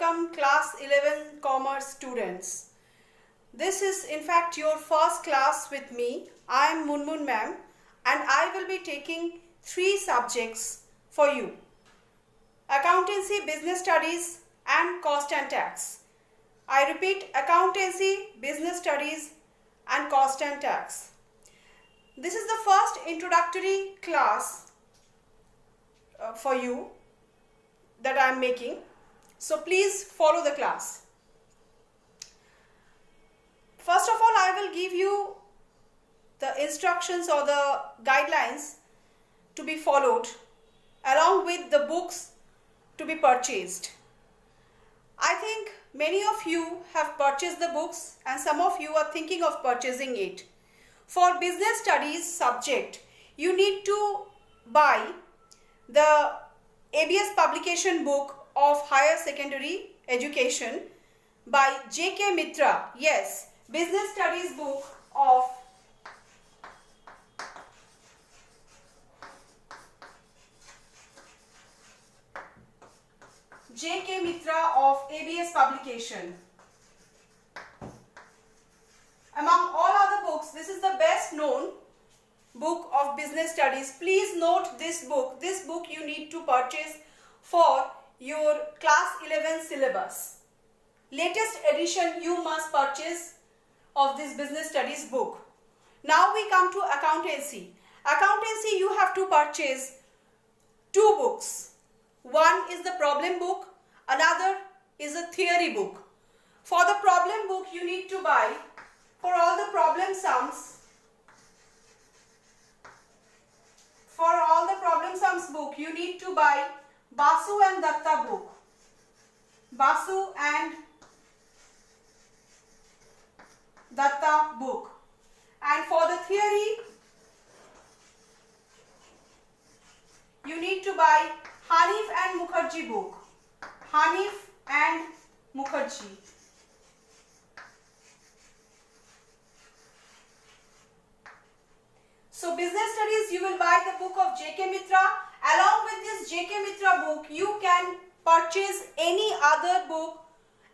welcome class 11 commerce students. This is in fact your first class with me. I am Munmun ma'am and I will be taking 3 subjects for you. Accountancy, business studies and cost and tax. I repeat, accountancy, business studies and cost and tax. This is the first introductory class for you that I am making. So please follow the class. First of all, I will give you the instructions or the guidelines to be followed along with the books to be purchased. I think many of you have purchased the books and some of you are thinking of purchasing it. For business studies subject, you need to buy the ABS publication book of higher secondary education by J.K. Mitra. Yes, business studies book of J.K. Mitra of ABS publication. Among all other books, this is the best known book of business studies. Please note this book. This book you need to purchase for your class 11 syllabus. Latest edition you must purchase of this business studies book. Now we come to accountancy. Accountancy you have to purchase 2 books. One is the problem book, another is a theory book. For the problem book you need to buy, for all the problem sums, book you need to buy Basu and Datta book. Basu and Datta book. And for the theory you need to buy Hanif and Mukherjee book. Hanif and Mukherjee. So business studies you will buy the book of J.K. Mitra. Along with this J.K. Mitra book you can purchase any other book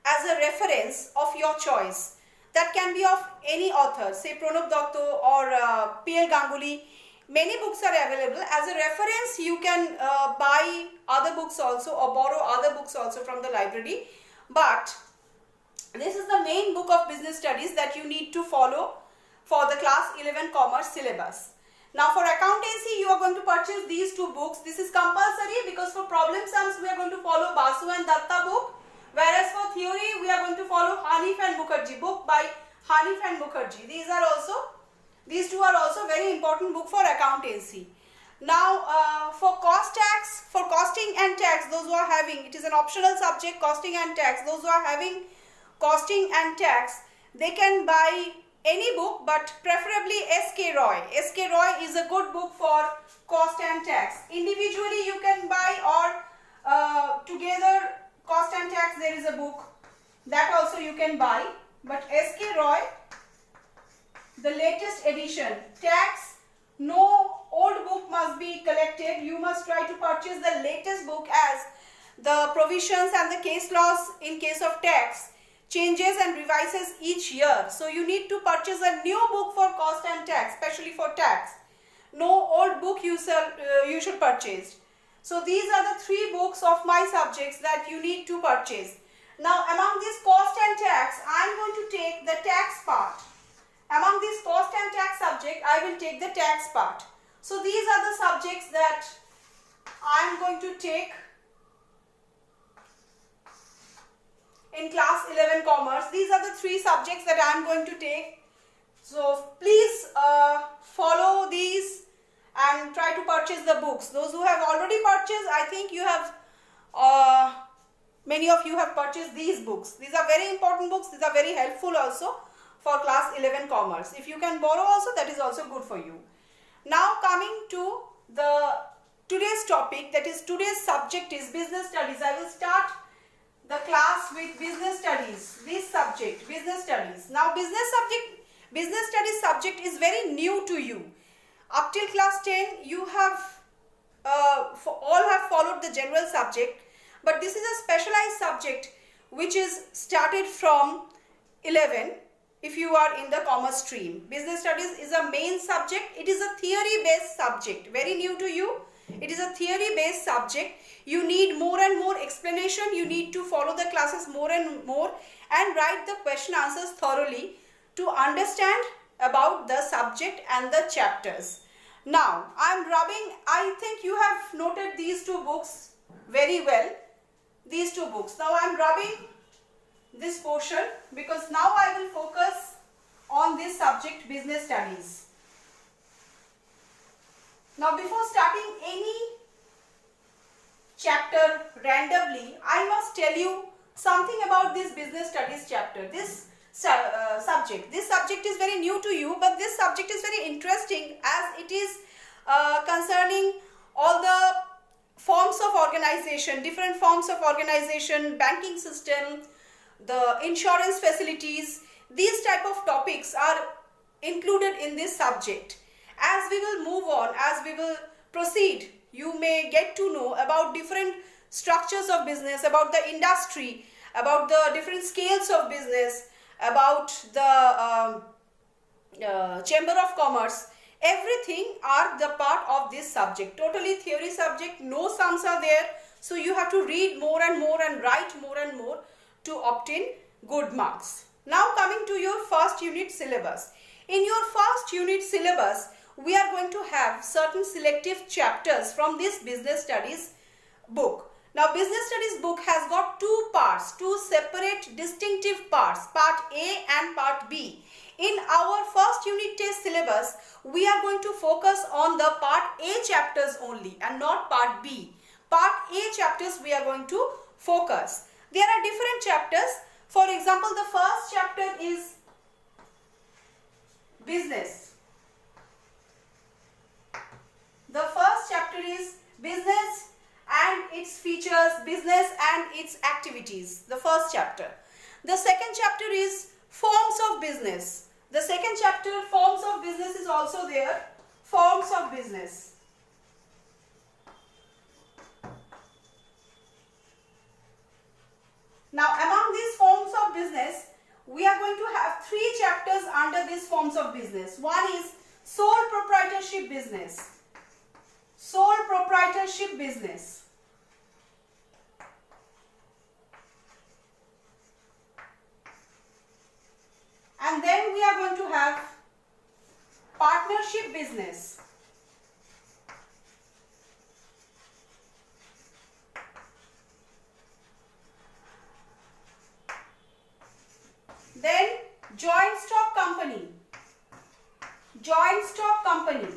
as a reference of your choice. That can be of any author, say Pranab Datta or P.L. Ganguly. Many books are available. As a reference you can buy other books also or borrow other books also from the library. But this is the main book of business studies that you need to follow for the class 11 commerce syllabus. Now for accountancy you are going to purchase these 2 books. This is compulsory because for problem sums we are going to follow Basu and Datta book. Whereas for theory we are going to follow Hanif and Mukherjee book by Hanif and Mukherjee. These 2 are also very important book for accountancy. Now for cost tax, for costing and tax, those who are having, it is an optional subject, costing and tax, those who are having costing and tax, they can buy any book but preferably S.K. Roy. S.K. Roy is a good book for cost and tax. Individually you can buy or together cost and tax there is a book that also you can buy. But S.K. Roy, the latest edition, tax, no old book must be collected. You must try to purchase the latest book as the provisions and the case laws in case of tax changes and revises each year. So you need to purchase a new book for cost and tax, especially for tax. No old book you should purchase. So these are the 3 books of my subjects that you need to purchase. Now among this cost and tax, I am going to take the tax part. Among this cost and tax subject, I will take the tax part. So these are the subjects that I am going to take in class 11 commerce. These are the 3 subjects that I am going to take. So please follow these and try to purchase the books. Those who have already purchased, I think you have, many of you have purchased these books. These are very important books. These are very helpful also for class 11 commerce. If you can borrow also, that is also good for you. Now coming to today's topic, that is today's subject is business studies. I will start the class with business studies. This subject, business studies. Now business studies subject is very new to you. Up till class 10 you have all have followed the general subject, but this is a specialized subject which is started from 11 if you are in the commerce stream. Business studies is a main subject. It is a theory based subject, very new to you. It is a theory based subject. You need more and more explanation. You need to follow the classes more and more and write the question answers thoroughly to understand about the subject and the chapters. Now I think you have noted these two books very well. These two books. Now I am rubbing this portion because now I will focus on this subject, business studies. Now before starting any chapter randomly, I must tell you something about this business studies chapter, this subject. This subject is very new to you, but this subject is very interesting as it is concerning all the forms of organization, different forms of organization, banking system, the insurance facilities. These type of topics are included in this subject. As we will move on, as we will proceed, you may get to know about different structures of business, about the industry, about the different scales of business, about the Chamber of Commerce. Everything are the part of this subject. Totally theory subject, no sums are there. So you have to read more and more and write more and more to obtain good marks. Now coming to your first unit syllabus. In your first unit syllabus, we are going to have certain selective chapters from this business studies book. Now business studies book has got two parts, two separate distinctive parts, part A and part B. In our first unit test syllabus, we are going to focus on the part A chapters only and not part B. Part A chapters we are going to focus. There are different chapters. For example, the first chapter is business. The first chapter is business and its features, business and its activities. The first chapter. The second chapter is forms of business. The second chapter, forms of business, is also there. Forms of business. Now among these forms of business, we are going to have three chapters under these forms of business. One is sole proprietorship business. Sole proprietorship business. And then we are going to have partnership business. Then joint stock company. Joint stock company.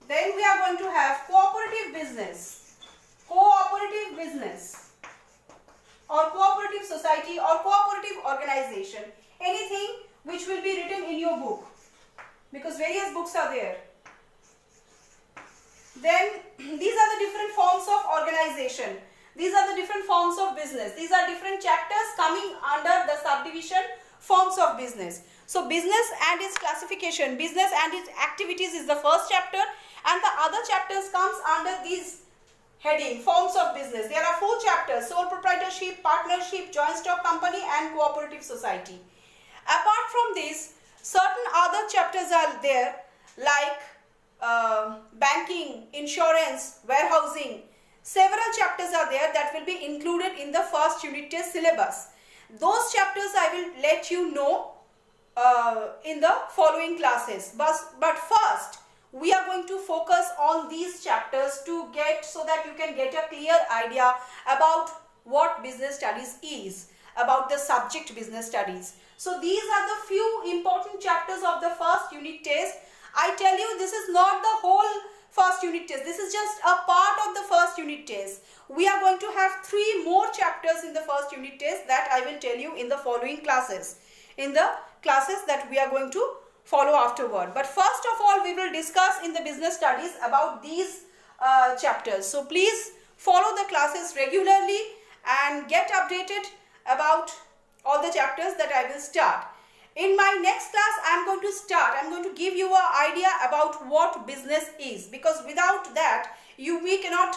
Then we are going to have cooperative business. Cooperative business. Or cooperative society or cooperative organization. Anything which will be written in your book. Because various books are there. Then these are the different forms of organization. These are the different forms of business. These are different chapters coming under the subdivision forms of business. So business and its classification, business and its activities is the first chapter, and the other chapters comes under these heading, forms of business. There are four chapters: sole proprietorship, partnership, joint stock company and cooperative society. Apart from this, certain other chapters are there like banking, insurance, warehousing. Several chapters are there that will be included in the first unit test syllabus. Those chapters I will let you know in the following classes. But first, we are going to focus on these chapters to get, so that you can get a clear idea about what business studies is, about the subject business studies. So these are the few important chapters of the first unit test. I tell you, this is not the whole first unit test. This is just a part of the first unit test. We are going to have 3 more chapters in the first unit test that I will tell you in the following classes. In the classes that we are going to follow afterward. But first of all, we will discuss in the business studies about these chapters. So please follow the classes regularly and get updated about all the chapters that I will start. In my next class, I'm going to give you an idea about what business is, because without that, we cannot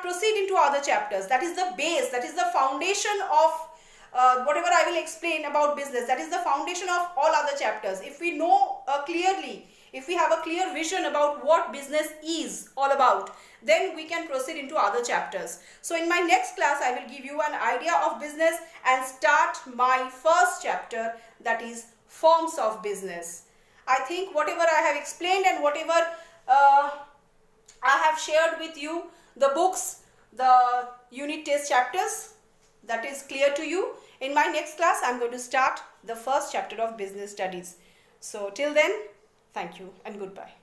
proceed into other chapters. That is the base, that is the foundation of whatever I will explain about business. That is the foundation of all other chapters. If we know clearly, if we have a clear vision about what business is all about, then we can proceed into other chapters. So in my next class, I will give you an idea of business and start my first chapter, that is forms of business. I think whatever I have explained and whatever I have shared with you, the books, the unit test chapters, that is clear to you. In my next class, I am going to start the first chapter of business studies. So till then, thank you and goodbye.